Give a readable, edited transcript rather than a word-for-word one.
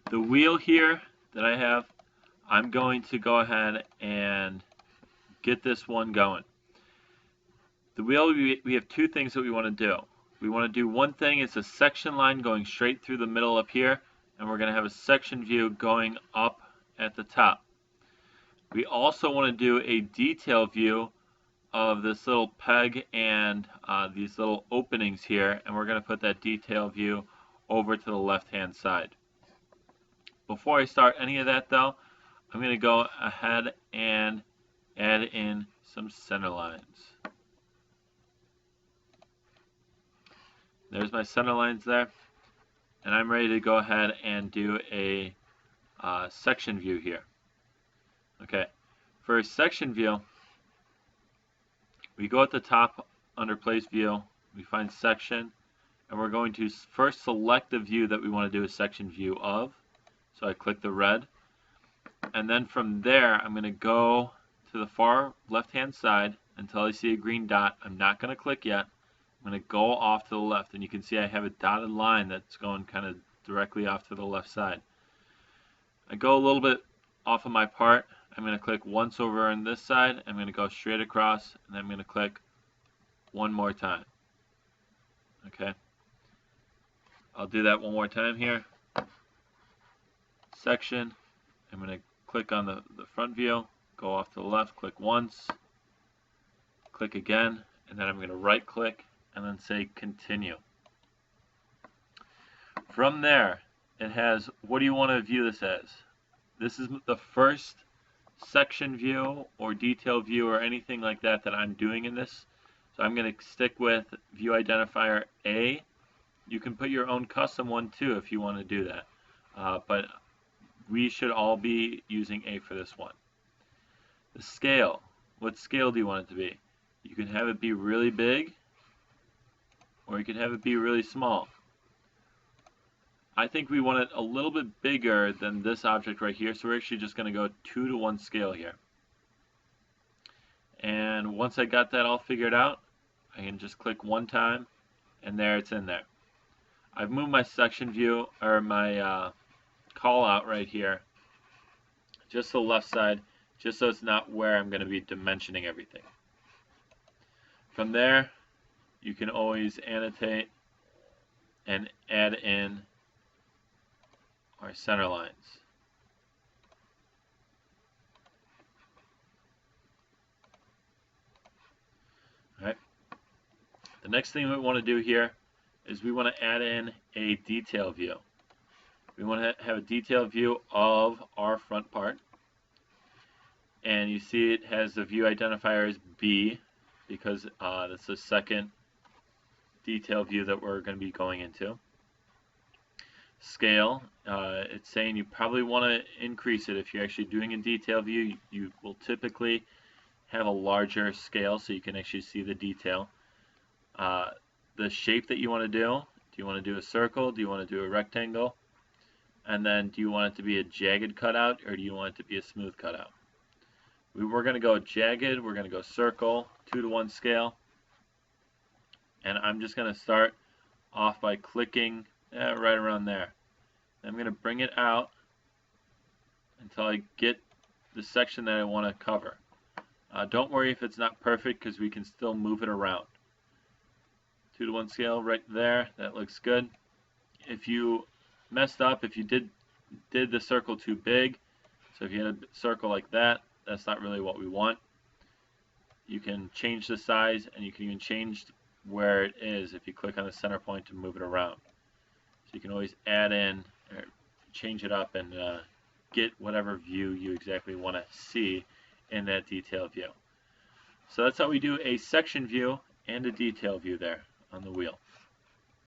The wheel here that I have, I'm going to go ahead and get this one going. The wheel, we have two things that we want to do. We want to do one thing, it's a section line going straight through the middle up here, and we're going to have a section view going up at the top. We also want to do a detail view of this little peg and these little openings here, and we're going to put that detail view over to the left hand side. Before I start any of that though, I'm going to go ahead and add in some center lines. There's my center lines there, and I'm ready to go ahead and do a section view here. Okay, for a section view, we go at the top under place view, we find section, and we're going to first select the view that we want to do a section view of. So I click the red, and then from there I'm going to go to the far left hand side until I see a green dot. I'm not going to click yet. I'm going to go off to the left, and you can see I have a dotted line that's going kind of directly off to the left side. I go a little bit off of my part. I'm going to click once over on this side. I'm going to go straight across, and then I'm going to click one more time. Okay. I'll do that one more time here. Section. I'm going to click on the front view, go off to the left, click once, click again, and then I'm going to right click and then say continue. From there, it has, what do you want to view this as? This is the first section view or detail view or anything like that that I'm doing in this. So I'm going to stick with view identifier A. You can put your own custom one too if you want to do that. But we should all be using A for this one. The scale. What scale do you want it to be? You can have it be really big, or you can have it be really small. I think we want it a little bit bigger than this object right here, so we're actually just going to go 2:1 scale here. And once I got that all figured out, I can just click one time, and there it's in there. I've moved my section view, or my call out right here, just to the left side, just so it's not where I'm going to be dimensioning everything. From there, you can always annotate and add in our center lines. Alright. The next thing we want to do here is we want to add in a detail view. We want to have a detail view of our front part. And you see it has the view identifier as B because that's the second detail view that we're going to be going into. Scale, it's saying you probably want to increase it. If you're actually doing a detail view, you will typically have a larger scale so you can actually see the detail. The shape that you want to do you want to do a circle? Do you want to do a rectangle? And then do you want it to be a jagged cutout or do you want it to be a smooth cutout? We're going to go jagged, we're going to go circle, 2:1 scale. And I'm just going to start off by clicking right around there. I'm going to bring it out until I get the section that I want to cover. Don't worry if it's not perfect because we can still move it around. 2:1 scale right there, that looks good. If you messed up, if you did the circle too big, so if you had a circle like that, that's not really what we want. You can change the size and you can even change where it is if you click on the center point to move it around. So you can always add in or change it up and get whatever view you exactly want to see in that detail view. So that's how we do a section view and a detail view there on the wheel.